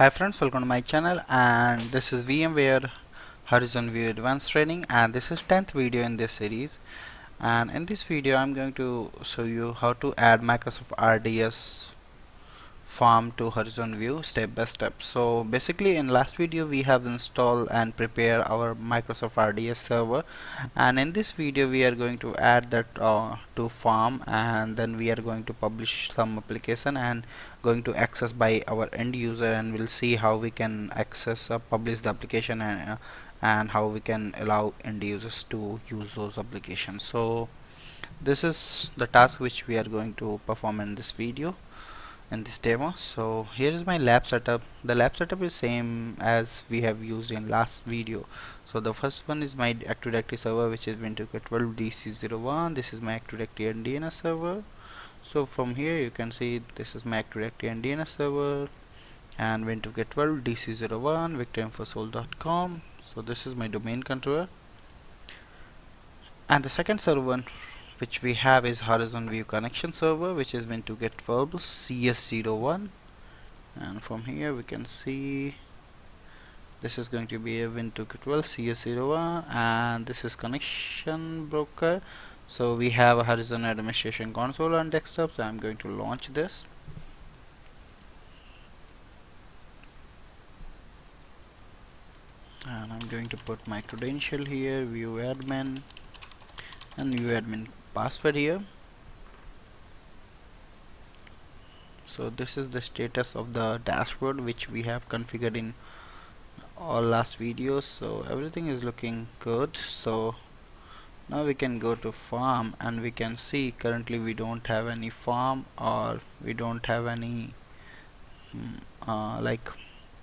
Hi friends, welcome to my channel, and this is VMware Horizon View Advanced Training, and this is 10th video in this series. And in this video I'm going to show you how to add Microsoft RDS Farm to Horizon View step by step. So basically in last video we have installed and prepared our Microsoft RDS server, and in this video we are going to add that to Farm, and then we are going to publish some application and going to access by our end user, and we'll see how we can access publish the application and how we can allow end users to use those applications. So this is the task which we are going to perform in this video, in this demo. So here is my lab setup. The lab setup is same as we have used in last video. So the first one is my Active Directory server, which is Windows 12 DC01. This is my Active Directory and DNS server. So from here you can see this is my Active Directory and DNS server and Windows 12 DC01 victorinfosol.com. So this is my domain controller, and the second server which we have is Horizon View Connection Server, which is Windows 12 CS01. And from here we can see this is going to be a Windows 12 CS01, and this is connection broker. So we have a Horizon Administration Console on desktop, so I'm going to launch this. And I'm going to put my credential here, view admin, and view admin password here. So this is the status of the dashboard which we have configured in all last videos. So everything is looking good. So now we can go to farm, and we can see currently we don't have any farm, or we don't have any like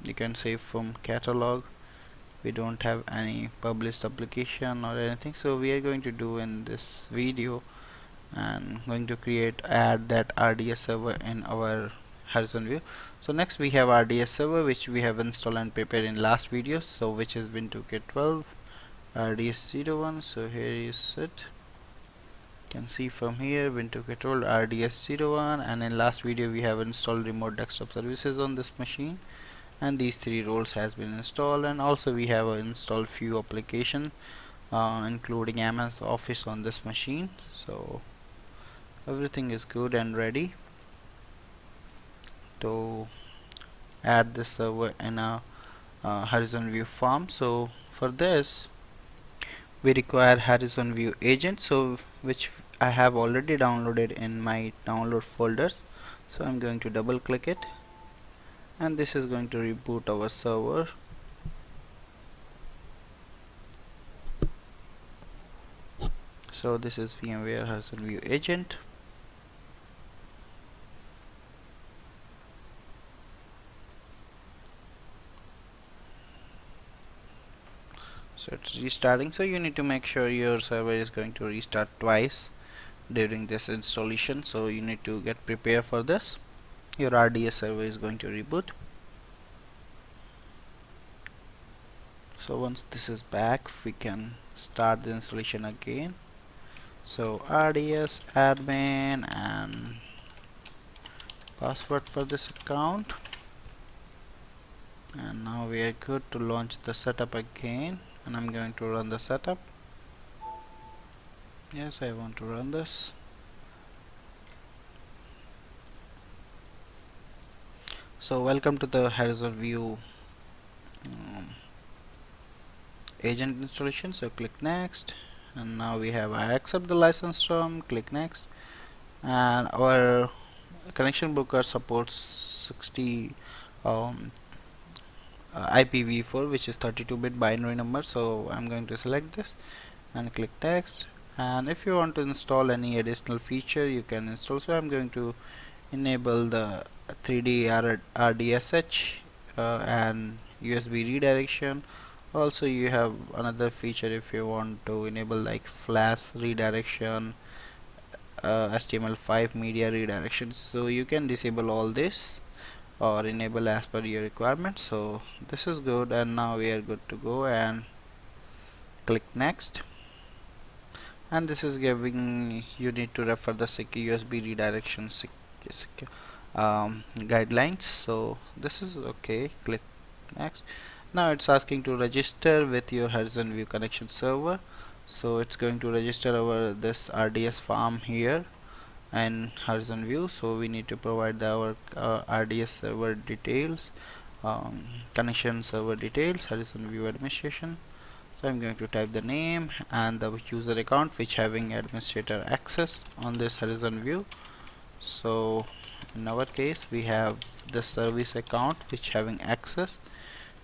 you can say from catalog we don't have any published application or anything. So we are going to do in this video and going to add that RDS server in our Horizon View. So next we have RDS server, which we have installed and prepared in last video, so which is Windows 12 RDS01. So here is it. You can see from here Windows 12 RDS01, and in last video we have installed remote desktop services on this machine, and these three roles has been installed, and also we have installed few application including MS Office on this machine. So everything is good and ready to add this server in a Horizon View farm. So for this we require Horizon View agent, so which I have already downloaded in my download folders. So I'm going to double click it, and this is going to reboot our server. So this is VMware Horizon View agent. So it's restarting, so you need to make sure your server is going to restart twice during this installation, so you need to get prepared for this. Your RDS server is going to reboot. So once this is back, we can start the installation again. So RDS admin and password for this account, and now we are good to launch the setup again, and I'm going to run the setup. Yes, I want to run this. So welcome to the Horizon View agent installation. So click next, and now we have I accept the license term, click next, and our connection broker supports 60 IPv4, which is 32-bit binary number. So I'm going to select this and click next, and if you want to install any additional feature you can install. So I'm going to enable the 3D RDSH and USB redirection. Also you have another feature if you want to enable like flash redirection, HTML5 media redirection. So you can disable all this or enable as per your requirement. So this is good, and now we are good to go, and click next. And this is giving you need to refer the secure USB redirection guidelines. So this is okay. Click next. Now it's asking to register with your Horizon View connection server. So it's going to register our this RDS farm here and Horizon View. So we need to provide our RDS server details, connection server details, Horizon View administration. So I'm going to type the name and the user account which having administrator access on this Horizon View. So in our case we have the service account which having access.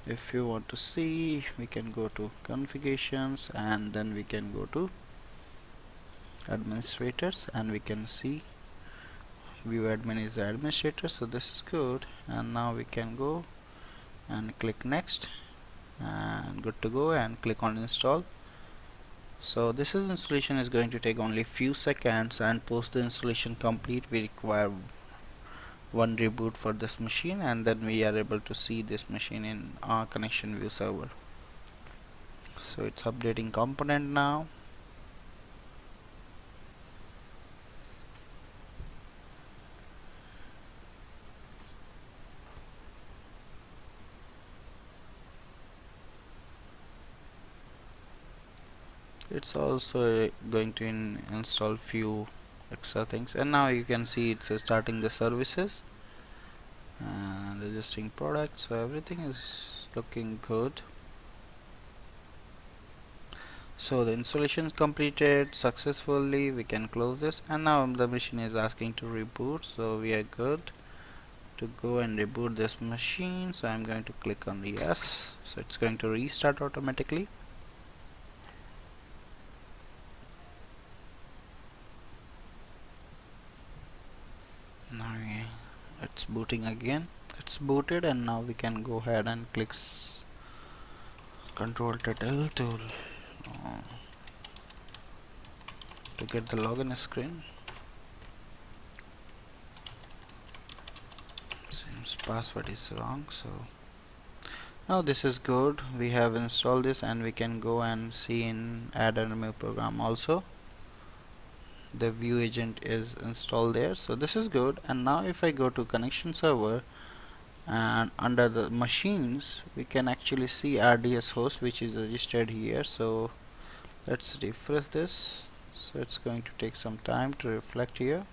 If you want to see, we can go to configurations and then we can go to administrators and we can see view admin is the administrator, so this is good. And now we can go and click next and good to go and click on install. So this is installation is going to take only few seconds, and post the installation complete we require one reboot for this machine, and then we are able to see this machine in our connection view server. So it's updating component now. It's also going to install few extra things, and now you can see it's starting the services and registering products, so everything is looking good. So the installation is completed successfully. We can close this, and now the machine is asking to reboot, so we are good to go and reboot this machine. So I'm going to click on yes, so it's going to restart automatically. Now it's booting again. It's booted, and now we can go ahead and click Control L to get the login screen. Seems password is wrong, so now this is good. We have installed this, and we can go and see in add and remove program also. The view agent is installed there, so this is good. And now if I go to connection server and under the machines, we can actually see RDS host which is registered here. So let's refresh this. So it's going to take some time to reflect here.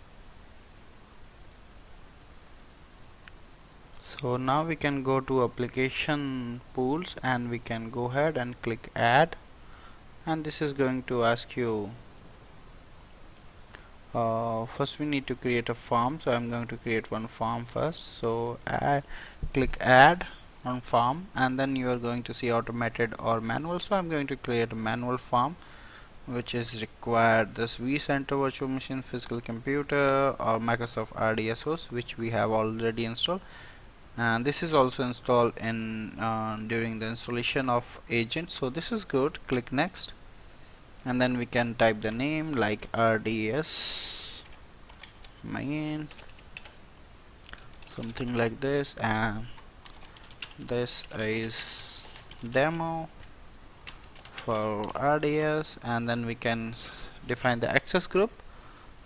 So now we can go to application pools and we can go ahead and click add, and this is going to ask you first we need to create a farm. So I'm going to create one farm first. So click add on farm, and then you are going to see automated or manual. So I'm going to create a manual farm which is required this vCenter virtual machine, physical computer, or Microsoft RDS host which we have already installed, and this is also installed in during the installation of agent. So this is good. Click next, and then we can type the name like RDS main, something like this, and this is demo for RDS, and then we can define the access group.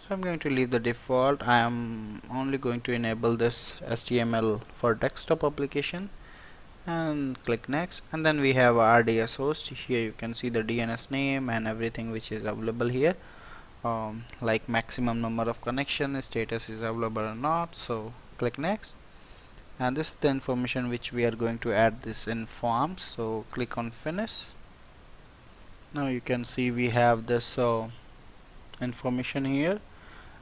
So I'm going to leave the default. I am only going to enable this HTML for desktop application, and click next. And then we have RDS host. Here you can see the DNS name and everything which is available here, like maximum number of connection, status is available or not. So click next, and this is the information which we are going to add this in forms. So click on finish. Now you can see we have this information here,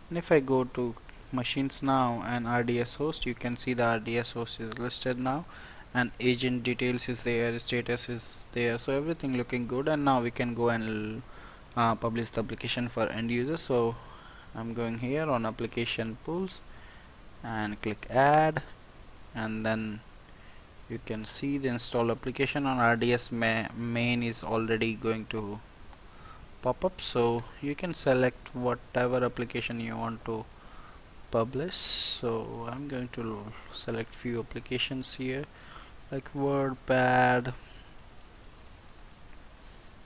and if I go to machines now and RDS host, you can see the RDS host is listed now, and agent details is there, status is there, so everything looking good. And now we can go and publish the application for end user. So I'm going here on application pools and click add, and then you can see the install application on RDS main is already going to pop up. So you can select whatever application you want to publish. So I'm going to select few applications here like WordPad,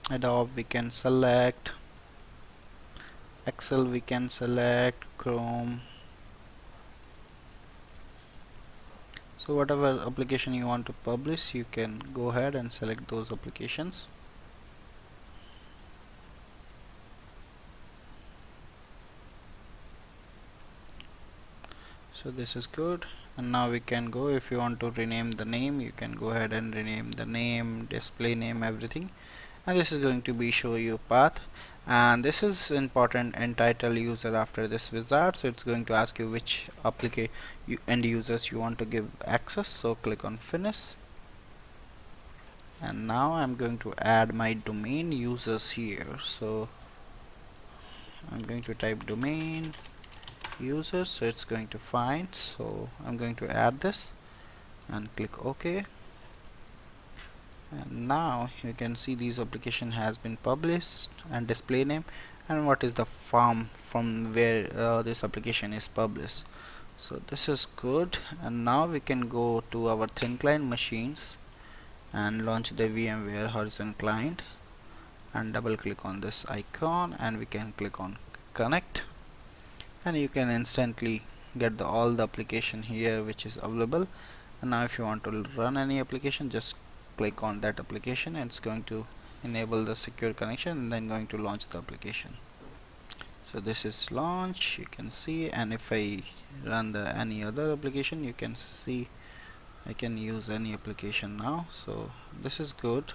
Adobe we can select, Excel we can select, Chrome, So whatever application you want to publish, you can go ahead and select those applications. So this is good, and now we can go. If you want to rename the name, you can go ahead and rename the name, display name, everything. And this is going to be show you path, and this is important, entitle user after this wizard. So it's going to ask you which end users you want to give access. So click on finish, and now I'm going to add my domain users here. So I'm going to type domain users, so it's going to find. So I'm going to add this and click OK, and now you can see this application has been published and display name and what is the farm from where this application is published. So this is good, and now we can go to our thin client machines and launch the VMware Horizon client and double click on this icon, and we can click on connect, and you can instantly get all the application here which is available. And now if you want to run any application, just click on that application and it's going to enable the secure connection and then going to launch the application. So this is launch, you can see, and if I run any other application, you can see I can use any application now. So this is good.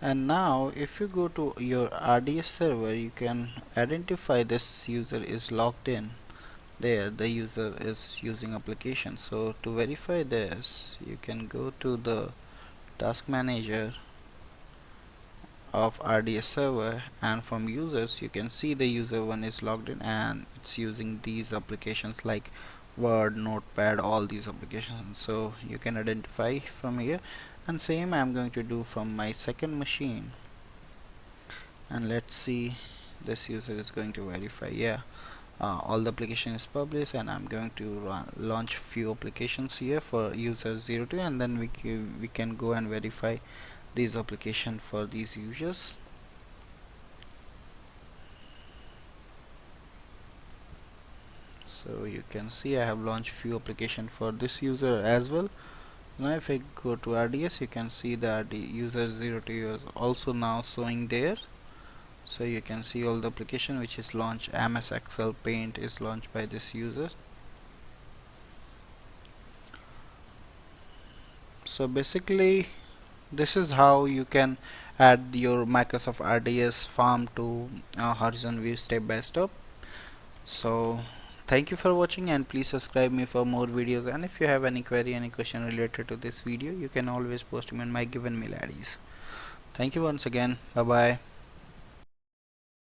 And now if you go to your RDS server, you can identify this user is logged in. There the user is using application. So to verify this, you can go to the task manager of RDS server, and from users you can see the user one is logged in and it's using these applications like Word, Notepad, all these applications. So you can identify from here, and same I'm going to do from my second machine, and let's see, this user is going to verify, yeah, all the application is published, and I'm going to launch few applications here for user 02, and then we can go and verify these application for these users. So you can see I have launched few application for this user as well. Now if I go to RDS, you can see that the user 02 is also now showing there. So you can see all the application which is launched. MS Excel Paint is launched by this user. So basically this is how you can add your Microsoft RDS Farm to Horizon View step by step. So thank you for watching, and please subscribe me for more videos, and if you have any query, any question related to this video, you can always post them in my given mail IDs. Thank you once again. Bye bye.